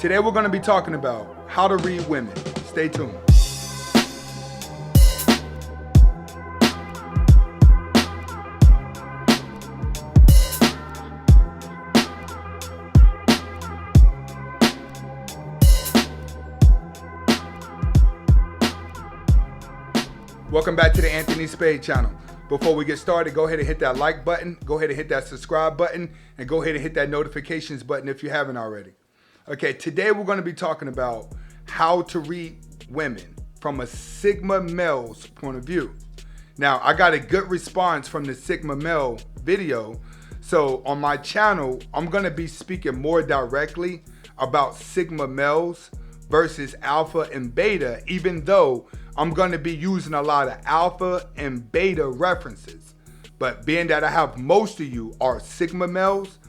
Today we're going to be talking about how to read women. Stay tuned. Welcome back to the Anthony Spade channel. Before we get started, go ahead and hit that like button, go ahead and hit that subscribe button, and go ahead and hit that notifications button if you haven't already. Okay, today we're going to be talking about how to read women from a Sigma male's point of view. Now, I got a good response from the Sigma male video, so on my channel, I'm going to be speaking more directly about Sigma males versus alpha and beta, even though I'm going to be using a lot of alpha and beta references. But being that I have most of you are Sigma males,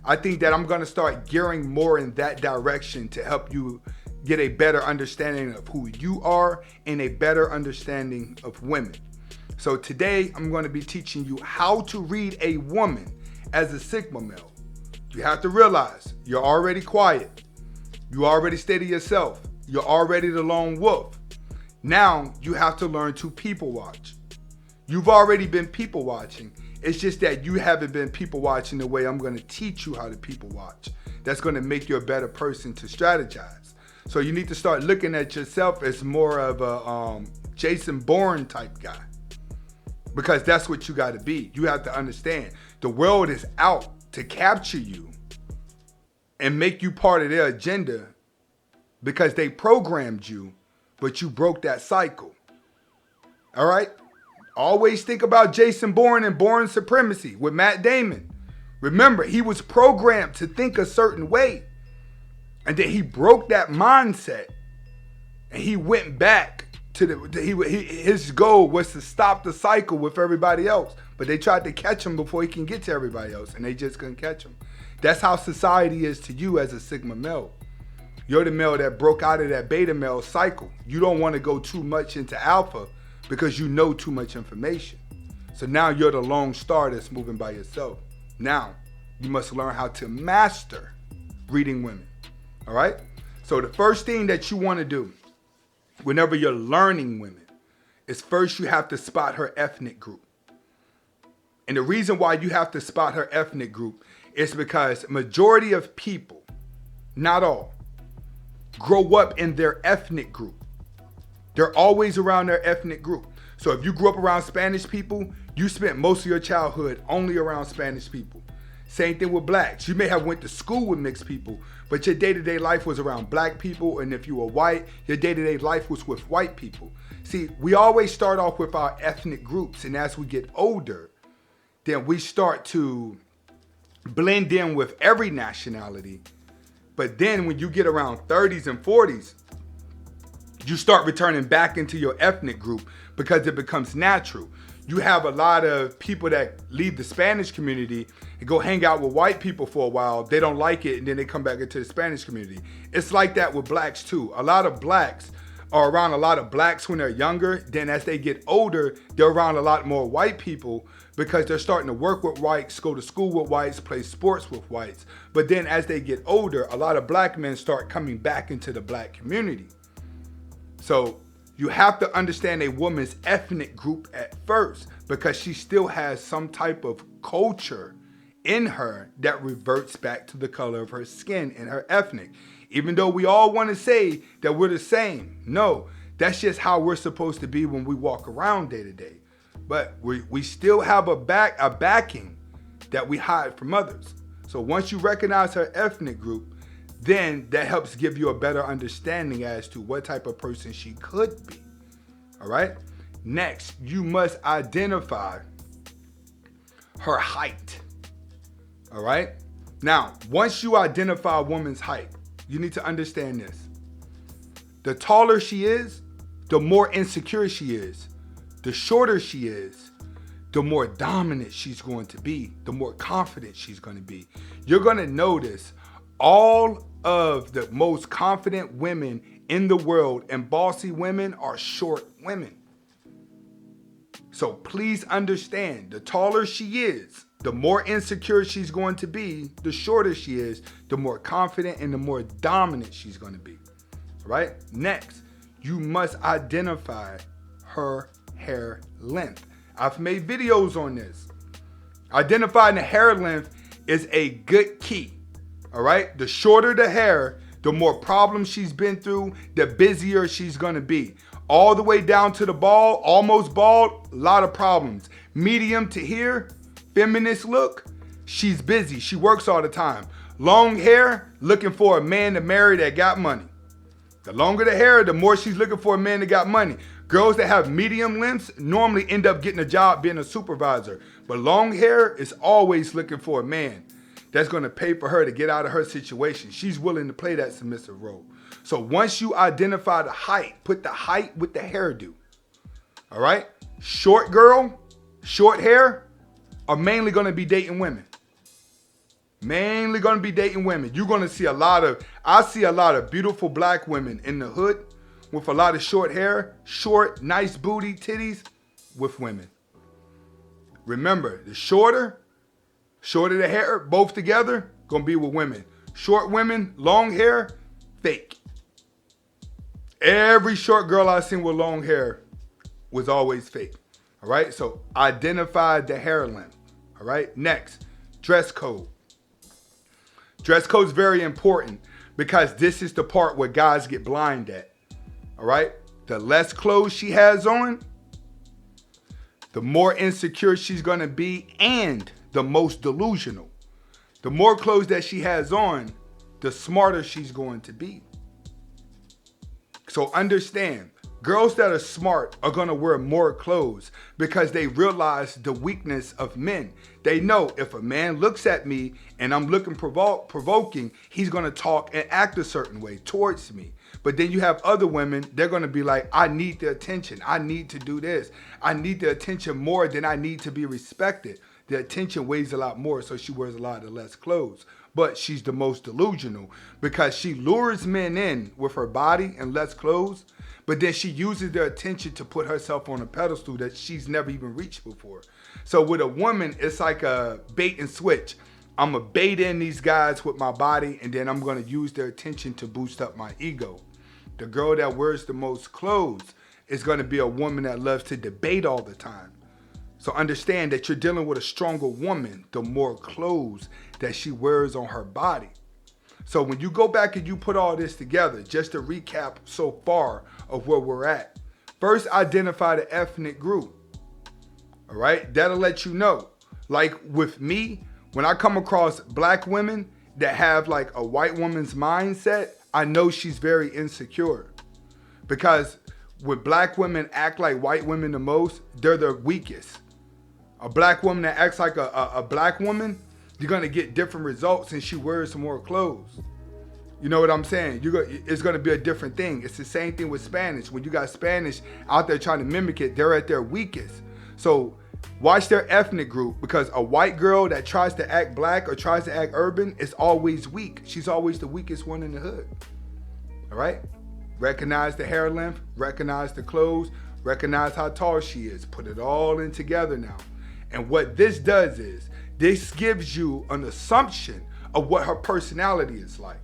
I think that I'm going to start gearing more in that direction to help you get a better understanding of who you are and a better understanding of women. So today I'm going to be teaching you how to read a woman as a Sigma male. You have to realize you're already quiet. You already stay to yourself. You're already the lone wolf. Now you have to learn to people watch. You've already been people watching. It's just that you haven't been people watching the way I'm going to teach you how to people watch. That's going to make you a better person to strategize. So you need to start looking at yourself as more of a Jason Bourne type guy, because that's what you got to be. You have to understand the world is out to capture you and make you part of their agenda because they programmed you, but you broke that cycle. All right? Always think about Jason Bourne and Bourne Supremacy with Matt Damon. Remember, he was programmed to think a certain way. And then he broke that mindset. And he went back to his goal was to stop the cycle with everybody else. But they tried to catch him before he can get to everybody else. And they just couldn't catch him. That's how society is to you as a Sigma male. You're the male that broke out of that beta male cycle. You don't want to go too much into alpha because you know too much information. So now you're the lone star that's moving by yourself. Now you must learn how to master reading women. All right? So the first thing that you want to do whenever you're learning women is first you have to spot her ethnic group. And the reason why you have to spot her ethnic group is because majority of people, not all, grow up in their ethnic group. They're always around their ethnic group. So if you grew up around Spanish people, you spent most of your childhood only around Spanish people. Same thing with blacks. You may have went to school with mixed people, but your day-to-day life was around black people. And if you were white, your day-to-day life was with white people. See, we always start off with our ethnic groups. And as we get older, then we start to blend in with every nationality. But then when you get around 30s and 40s, you start returning back into your ethnic group because it becomes natural. You have a lot of people that leave the Spanish community and go hang out with white people for a while. They don't like it, and then they come back into the Spanish community. It's like that with blacks too. A lot of blacks are around a lot of blacks when they're younger. Then as they get older, they're around a lot more white people because they're starting to work with whites, go to school with whites, play sports with whites. But then as they get older, a lot of black men start coming back into the black community. So you have to understand a woman's ethnic group at first because she still has some type of culture in her that reverts back to the color of her skin and her ethnic. Even though we all want to say that we're the same. No, that's just how we're supposed to be when we walk around day to day. But we still have a backing that we hide from others. So once you recognize her ethnic group, then that helps give you a better understanding as to what type of person she could be. All right? Next, you must identify her height. All right? Now, once you identify a woman's height, you need to understand this. The taller she is, the more insecure she is. The shorter she is, the more dominant she's going to be, the more confident she's going to be. You're going to notice all of the most confident women in the world and bossy women are short women. So please understand, the taller she is, The more insecure she's going to be, the shorter she is, the more confident and the more dominant she's going to be. Right? Next, you must identify her hair length. I've made videos on this. Identifying the hair length is a good key. All right? The shorter the hair, the more problems she's been through, the busier she's going to be. All the way down to the bald, almost bald, a lot of problems. Medium to here, feminist look, she's busy. She works all the time. Long hair, looking for a man to marry that got money. The longer the hair, the more she's looking for a man that got money. Girls that have medium lengths normally end up getting a job being a supervisor. But long hair is always looking for a man that's going to pay for her to get out of her situation. She's willing to play that submissive role. So once you identify the height, put the height with the hairdo. All right? Short girl, short hair are mainly going to be dating women. Mainly going to be dating women. You're going to see I see a lot of beautiful black women in the hood with a lot of short hair, short, nice booty, titties with women. Remember, the shorter the hair, both together, going to be with women. Short women, long hair, fake. Every short girl I've seen with long hair was always fake. All right, so identify the hair length. All right, next, dress code. Dress code is very important because this is the part where guys get blind at. All right, the less clothes she has on, the more insecure she's going to be and the most delusional. The more clothes that she has on, the smarter she's going to be. So understand, girls that are smart are going to wear more clothes because they realize the weakness of men. They know if a man looks at me and I'm looking provoking, he's going to talk and act a certain way towards me. But then you have other women, they're going to be like, I need the attention. I need to do this. I need the attention more than I need to be respected. The attention weighs a lot more, so she wears a lot of less clothes. But she's the most delusional because she lures men in with her body and less clothes, but then she uses their attention to put herself on a pedestal that she's never even reached before. So with a woman, it's like a bait and switch. I'm going to bait in these guys with my body, and then I'm going to use their attention to boost up my ego. The girl that wears the most clothes is going to be a woman that loves to debate all the time. So understand that you're dealing with a stronger woman, the more clothes that she wears on her body. So when you go back and you put all this together, just to recap so far of where we're at, first identify the ethnic group. All right, that'll let you know. Like with me, when I come across black women that have like a white woman's mindset, I know she's very insecure. Because when black women act like white women the most, they're the weakest. A black woman that acts like a black woman, you're going to get different results and she wears some more clothes. You know what I'm saying? It's going to be a different thing. It's the same thing with Spanish. When you got Spanish out there trying to mimic it, they're at their weakest. So watch their ethnic group, because a white girl that tries to act black or tries to act urban is always weak. She's always the weakest one in the hood. All right? Recognize the hair length, recognize the clothes, recognize how tall she is. Put it all in together now. And what this does is, this gives you an assumption of what her personality is like.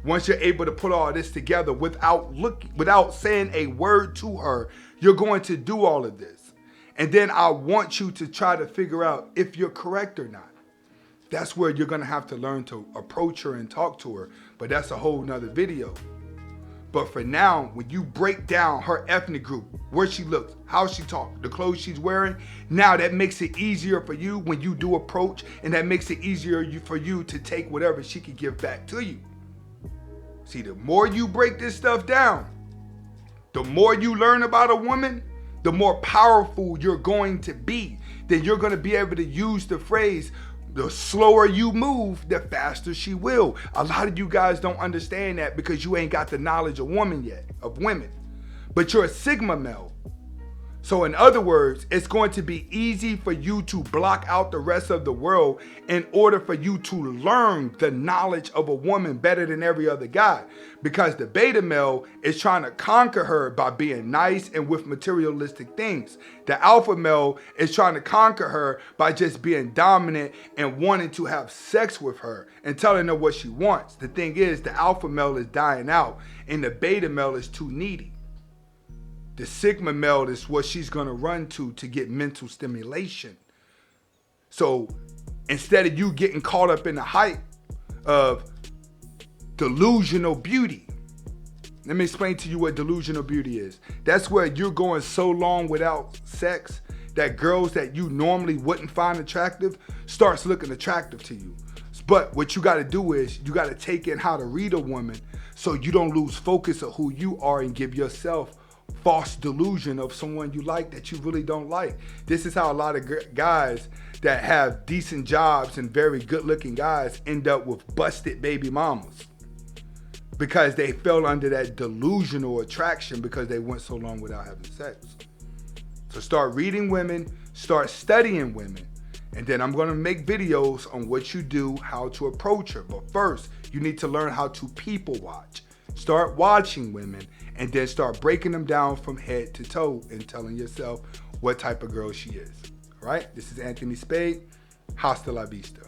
Once you're able to put all this together without saying a word to her, you're going to do all of this. And then I want you to try to figure out if you're correct or not. That's where you're going to have to learn to approach her and talk to her. But that's a whole nother video. But for now, when you break down her ethnic group, where she looks, how she talks, the clothes she's wearing, now that makes it easier for you when you do approach, and that makes it easier for you to take whatever she can give back to you. See, the more you break this stuff down, the more you learn about a woman, the more powerful you're going to be. Then you're going to be able to use the phrase, the slower you move, the faster she will. A lot of you guys don't understand that because you ain't got the knowledge of women yet, of women. But you're a Sigma male. So in other words, it's going to be easy for you to block out the rest of the world in order for you to learn the knowledge of a woman better than every other guy. Because the beta male is trying to conquer her by being nice and with materialistic things. The alpha male is trying to conquer her by just being dominant and wanting to have sex with her and telling her what she wants. The thing is, the alpha male is dying out and the beta male is too needy. The sigma male is what she's going to run to get mental stimulation. So instead of you getting caught up in the hype of delusional beauty, let me explain to you what delusional beauty is. That's where you're going so long without sex that girls that you normally wouldn't find attractive starts looking attractive to you. But what you got to do is you got to take in how to read a woman so you don't lose focus of who you are and give yourself false delusion of someone you like that you really don't like. This is how a lot of guys that have decent jobs and very good looking guys end up with busted baby mamas, because they fell under that delusional attraction because they went so long without having sex. So start reading women, start studying women, and then I'm gonna make videos on what you do, how to approach her. But first, you need to learn how to people watch. Start watching women and then start breaking them down from head to toe and telling yourself what type of girl she is. All right? This is Anthony Spade. Hasta la vista.